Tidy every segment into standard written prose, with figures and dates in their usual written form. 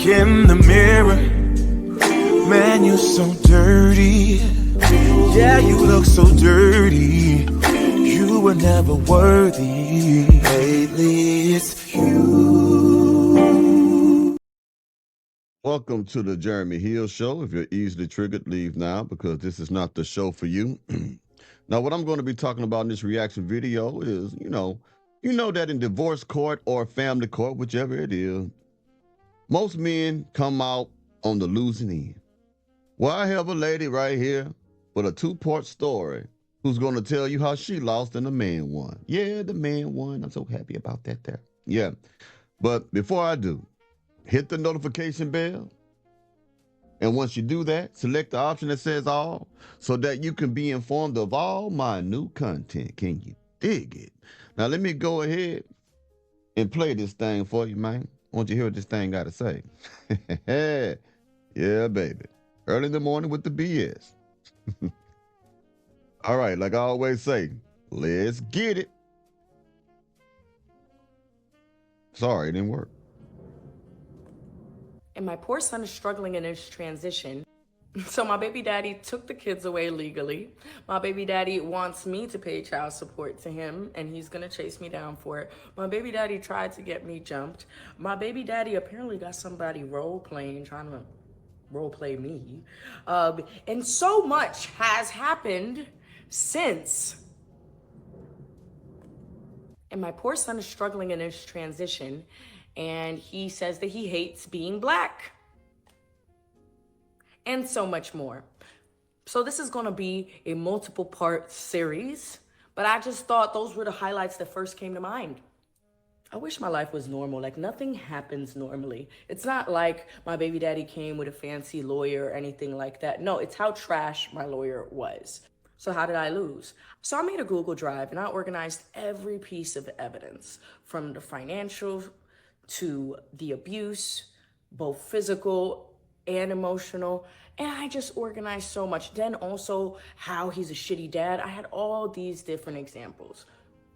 in the mirror, man, you're so dirty. Yeah, you look so dirty. You were never worthy. Lately, it's you. Welcome to the Jeremy Hill Show. If you're easily triggered, leave now because this is not the show for you. Now, what I'm going to be talking about in this reaction video is, you know that in divorce court or family court, whichever it is, most men come out on the losing end. Well, I have a lady right here with a two-part story who's going to tell you how she lost and the man won. Yeah, the man won. I'm so happy about that there. Yeah. But before I do, hit the notification bell. And once you do that, select the option that says all so that you can be informed of all my new content. Can you dig it? Now, let me go ahead and play this thing for you, man. I want you to hear what this thing got to say. Yeah, baby. Early in the morning with the BS. All right, like I always say, let's get it. Sorry, it didn't work. And my poor son is struggling in his transition. So my baby daddy took the kids away legally. My baby daddy wants me to pay child support to him, and he's gonna chase me down for it. My baby daddy tried to get me jumped. My baby daddy apparently got somebody role-playing, trying to role-play me. And so much has happened since. And my poor son is struggling in his transition, and he says that he hates being black. And so much more. So this is gonna be a multiple part series, but I just thought those were the highlights that first came to mind. I wish my life was normal, like nothing happens normally. It's not like my baby daddy came with a fancy lawyer or anything like that. No, it's how trash my lawyer was. So how did I lose? So I made a Google Drive and I organized every piece of evidence, from the financial to the abuse, both physical and emotional. And I just organized so much. Then also how he's a shitty dad. I had all these different examples.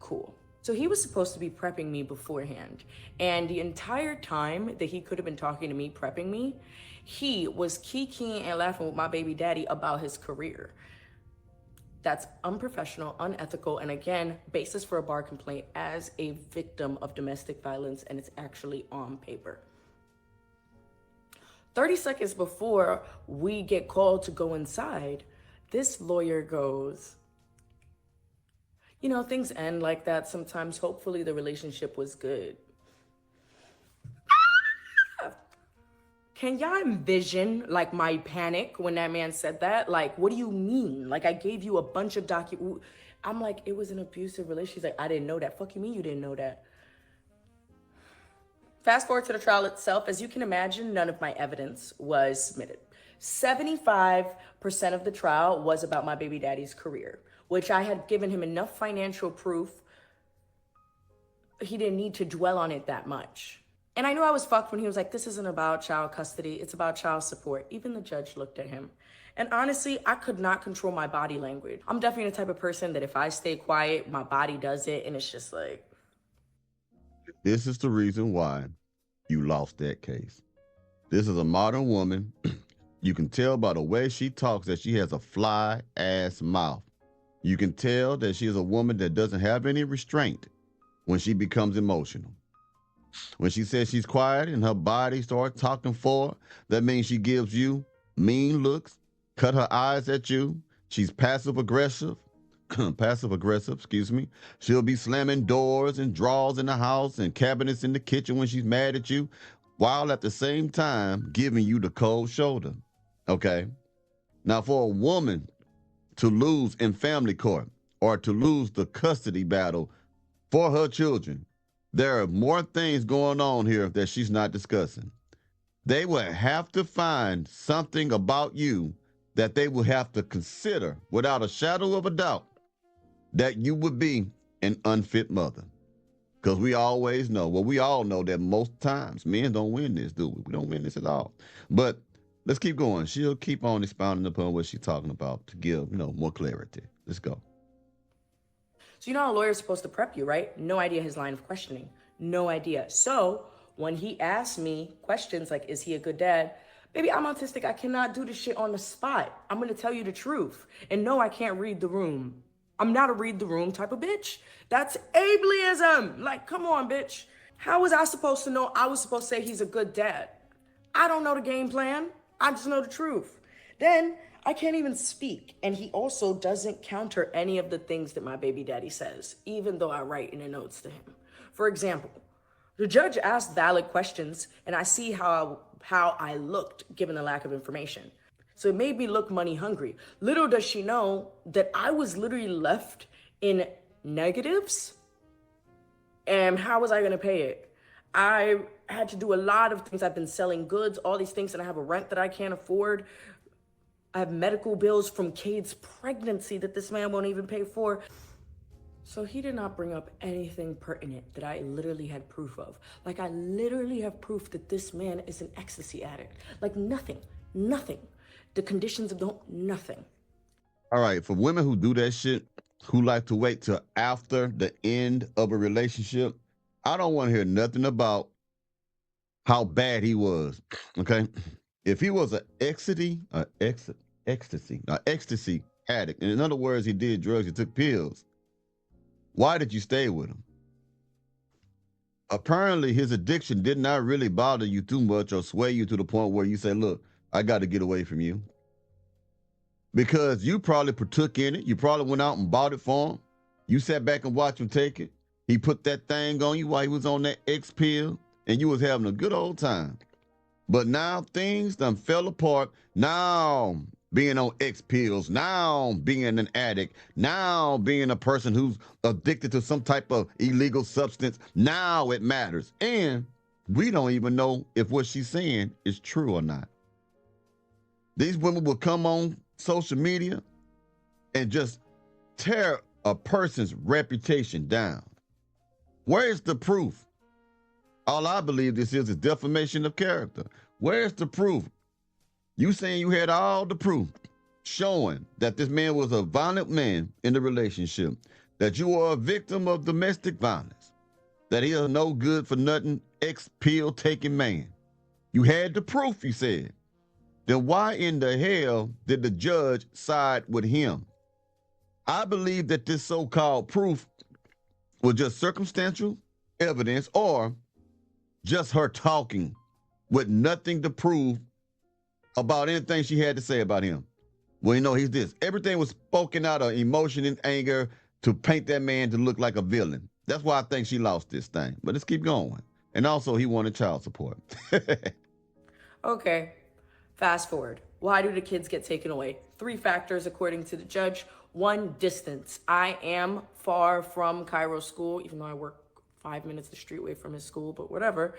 Cool. So he was supposed to be prepping me beforehand. And the entire time that he could have been talking to me, prepping me, he was kikiing and laughing with my baby daddy about his career. That's unprofessional, unethical, and again, basis for a bar complaint as a victim of domestic violence, and it's actually on paper. 30 seconds before we get called to go inside, this lawyer goes, you know, things end like that sometimes. Hopefully the relationship was good. Can y'all envision like my panic when that man said that? Like, what do you mean? Like, I gave you a bunch of I'm like, it was an abusive relationship. She's like, I didn't know that. Fuck you mean you didn't know that? Fast forward to the trial itself. As you can imagine, none of my evidence was submitted. 75% of the trial was about my baby daddy's career, which I had given him enough financial proof. He didn't need to dwell on it that much. And I knew I was fucked when he was like, this isn't about child custody, it's about child support. Even the judge looked at him. And honestly, I could not control my body language. I'm definitely the type of person that if I stay quiet, my body does it, and it's just like. This is the reason why you lost that case. This is a modern woman. You can tell by the way she talks that she has a fly-ass mouth. You can tell that she is a woman that doesn't have any restraint when she becomes emotional. When she says she's quiet and her body starts talking for her, that means she gives you mean looks, cut her eyes at you. She's passive-aggressive. Excuse me. She'll be slamming doors and drawers in the house and cabinets in the kitchen when she's mad at you, while at the same time giving you the cold shoulder. Okay? Now, for a woman to lose in family court or to lose the custody battle for her children, there are more things going on here that she's not discussing. They will have to find something about you that they will have to consider without a shadow of a doubt that you would be an unfit mother. Because we always know, well, we all know that most times men don't win this, do we? We don't win this at all. But let's keep going. She'll keep on expounding upon what she's talking about to give, more clarity. Let's go. So you know how a lawyer's supposed to prep you, right? No idea his line of questioning. No idea. So when he asks me questions like, is he a good dad? Baby, I'm autistic. I cannot do this shit on the spot. I'm gonna tell you the truth. And no, I can't read the room. I'm not a read the room type of bitch. That's ableism. Like, come on, bitch. How was I supposed to know I was supposed to say he's a good dad? I don't know the game plan. I just know the truth. Then I can't even speak. And he also doesn't counter any of the things that my baby daddy says, even though I write in the notes to him. For example, the judge asked valid questions, and I see how I looked given the lack of information. So it made me look money hungry. Little does she know that I was literally left in negatives. And how was I going to pay it? I had to do a lot of things. I've been selling goods, all these things, and I have a rent that I can't afford. I have medical bills from Cade's pregnancy that this man won't even pay for. So he did not bring up anything pertinent that I literally had proof of. Like, I literally have proof that this man is an ecstasy addict. Like, nothing. The conditions don't, nothing. All right, for women who do that shit, who like to wait till after the end of a relationship, I don't want to hear nothing about how bad he was, okay? If he was an ecstasy addict, and in other words, he did drugs, he took pills, why did you stay with him? Apparently, his addiction did not really bother you too much or sway you to the point where you say, look, I got to get away from you. Because you probably partook in it. You probably went out and bought it for him. You sat back and watched him take it. He put that thing on you while he was on that X pill, and you was having a good old time. But now things done fell apart. Now being on X pills, now being an addict, now being a person who's addicted to some type of illegal substance, now it matters. And we don't even know if what she's saying is true or not. These women will come on social media and just tear a person's reputation down. Where is the proof? All I believe this is defamation of character. Where's the proof? You saying you had all the proof showing that this man was a violent man in the relationship, that you are a victim of domestic violence, that he is no good for nothing ex-pill taking man. You had the proof, you said. Then why in the hell did the judge side with him? I believe that this so-called proof was just circumstantial evidence or just her talking with nothing to prove about anything she had to say about him. Well, you know, he's this. Everything was spoken out of emotion and anger to paint that man to look like a villain. That's why I think she lost this thing. But let's keep going. And also, he wanted child support. Okay, fast forward. Why do the kids get taken away? 3 factors according to the judge. 1, distance. I am far from Cairo's school, even though I work 5 minutes the street away from his school, but whatever.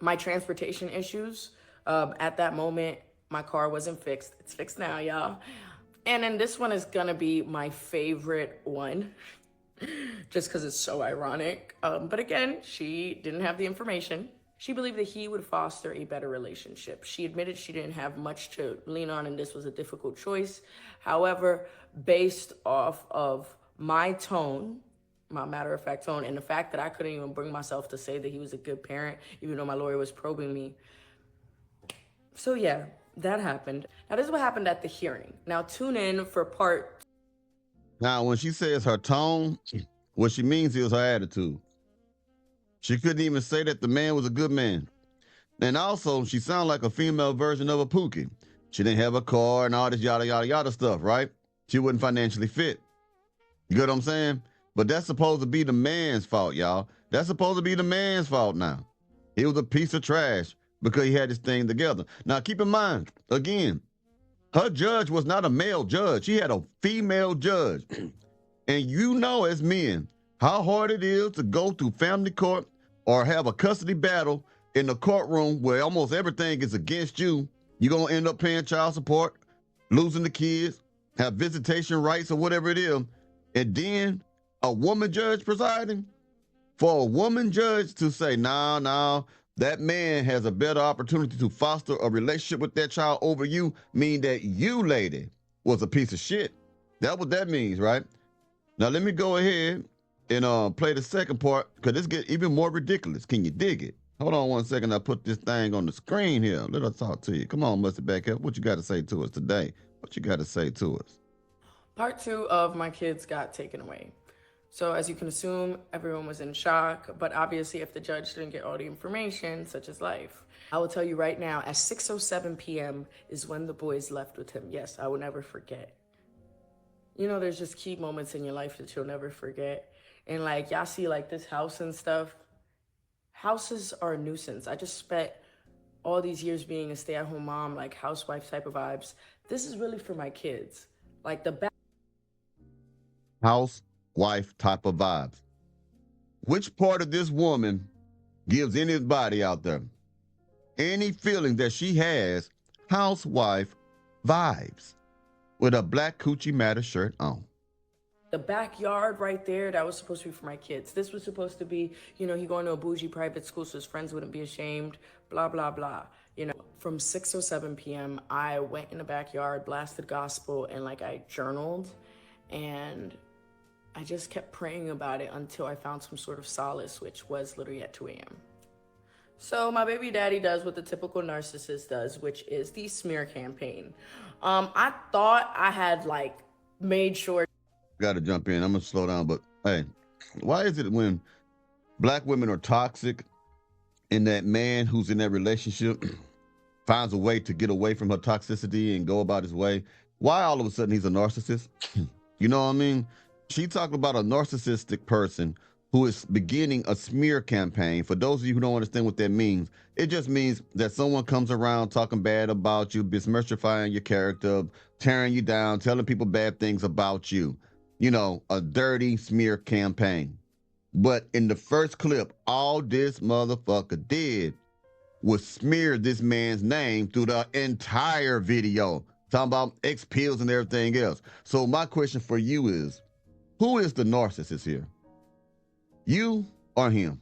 My transportation issues. At that moment, my car wasn't fixed. It's fixed now, y'all. And then this one is gonna be my favorite one, just because it's so ironic. But again, she didn't have the information. She believed that he would foster a better relationship. She admitted she didn't have much to lean on and this was a difficult choice. However, based off of my tone, my matter-of-fact tone, and the fact that I couldn't even bring myself to say that he was a good parent, even though my lawyer was probing me. So yeah, that happened. Now this is what happened at the hearing. Now tune in for part. Now, when she says her tone, what she means is her attitude. She couldn't even say that the man was a good man. And also, she sounded like a female version of a Pookie. She didn't have a car and all this yada, yada, yada stuff, right? She wasn't financially fit. You get what I'm saying? But that's supposed to be the man's fault, y'all. That's supposed to be the man's fault now. He was a piece of trash because he had his thing together. Now, keep in mind, again, her judge was not a male judge. She had a female judge. And you know as men, how hard it is to go to family court or have a custody battle in the courtroom where almost everything is against you. You're going to end up paying child support, losing the kids, have visitation rights or whatever it is. And then a woman judge presiding. For a woman judge to say, no, that man has a better opportunity to foster a relationship with that child over you, mean that you, lady, was a piece of shit. That's what that means, right? Now, let me go ahead and play the second part, because this gets even more ridiculous. Can you dig it? Hold on one second. I put this thing on the screen here. Let us talk to you. Come on, Mustard Back up. What you got to say to us today? What you got to say to us? Part 2 of my kids got taken away. So as you can assume, everyone was in shock, but obviously if the judge didn't get all the information, such as life. I will tell you right now, at 6:07 p.m. is when the boys left with him. Yes, I will never forget. You know, there's just key moments in your life that you'll never forget. And like, y'all see like this house and stuff. Houses are a nuisance. I just spent all these years being a stay-at-home mom, like housewife type of vibes. This is really for my kids. Like the back. Housewife type of vibes. Which part of this woman gives anybody out there any feeling that she has housewife vibes with a black Coochie Matter shirt on? The backyard right there, that was supposed to be for my kids. This was supposed to be, you know, he going to a bougie private school so his friends wouldn't be ashamed, blah, blah, blah. You know, from 6:07 p.m., I went in the backyard, blasted gospel, and like I journaled, and I just kept praying about it until I found some sort of solace, which was literally at 2 a.m. So my baby daddy does what the typical narcissist does, which is the smear campaign. I thought I had like made sure. Got to jump in. I'm going to slow down, but hey, why is it when black women are toxic and that man who's in that relationship finds a way to get away from her toxicity and go about his way, why all of a sudden he's a narcissist? You know what I mean? She talked about a narcissistic person who is beginning a smear campaign. For those of you who don't understand what that means, it just means that someone comes around talking bad about you, besmirchifying your character, tearing you down, telling people bad things about you. You know, a dirty smear campaign. But in the first clip, all this motherfucker did was smear this man's name through the entire video, talking about X pills and everything else. So my question for you is, who is the narcissist here? You or him?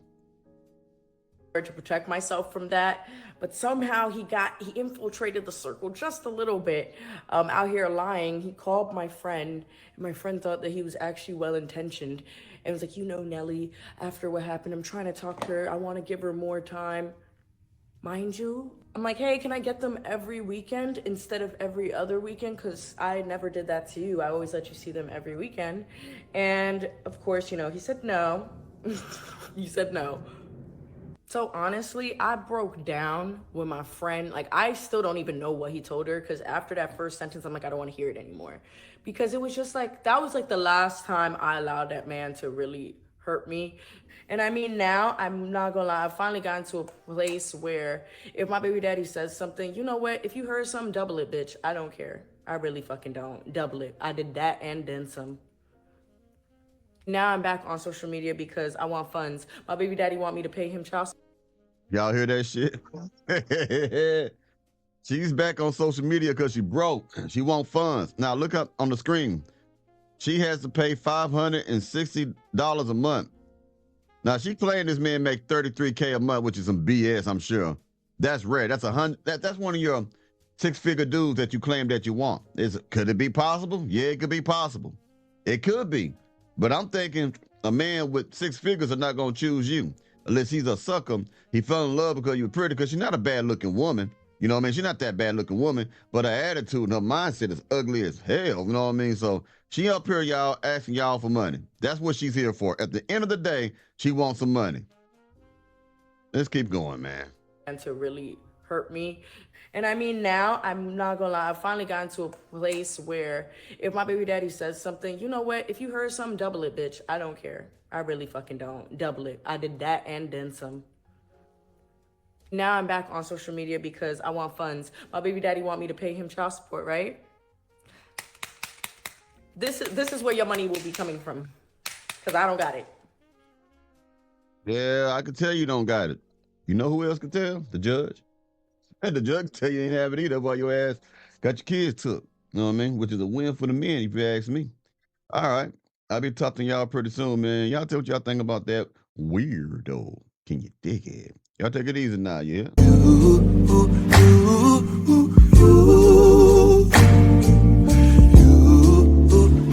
To protect myself from that, but somehow he infiltrated the circle just a little bit. Out here lying, he called my friend, and my friend thought that he was actually well-intentioned, and was like, you know, Nelly, after what happened, I'm trying to talk to her, I want to give her more time. Mind you, I'm like, hey, can I get them every weekend instead of every other weekend? Because I never did that to you. I always let you see them every weekend. And of course, you know, he said no. He said no. So honestly, I broke down with my friend. Like, I still don't even know what he told her, because after that first sentence, I'm like, I don't want to hear it anymore. Because it was just like, that was like the last time I allowed that man to really hurt me. And I mean, now, I'm not gonna lie, I've finally gotten to a place where if my baby daddy says something, you know what? If you heard something, double it, bitch. I don't care. I really fucking don't. Double it. I did that and then some. Now I'm back on social media because I want funds. My baby daddy want me to pay him child support. Y'all hear that shit? She's back on social media because she broke. She want funds. Now look up on the screen. She has to pay $560 a month. Now she claimed this man make $33K a month, which is some BS, I'm sure. That's rare. That's that's one of your six-figure dudes that you claim that you want. Could it be possible? Yeah, it could be possible. It could be. But I'm thinking a man with six figures are not going to choose you unless he's a sucker. He fell in love because you're pretty, because she's not a bad-looking woman. You know what I mean? She's not that bad-looking woman, but her attitude and her mindset is ugly as hell. You know what I mean? So she up here, y'all, asking y'all for money. That's what she's here for. At the end of the day, she wants some money. Let's keep going, man. And to really hurt me. And I mean, now, I'm not gonna lie, I've finally gotten to a place where if my baby daddy says something, you know what? If you heard something, double it, bitch. I don't care. I really fucking don't. Double it. I did that and then some. Now I'm back on social media because I want funds. My baby daddy want me to pay him child support, right? This is where your money will be coming from, because I don't got it. Yeah, I can tell you don't got it. You know who else can tell? The judge. And the judge tell you ain't have it either while your ass got your kids took. You know what I mean? Which is a win for the men, if you ask me. All right. I'll be talking to y'all pretty soon, man. Y'all tell what y'all think about that weirdo. Can you dig it? Y'all take it easy now, yeah?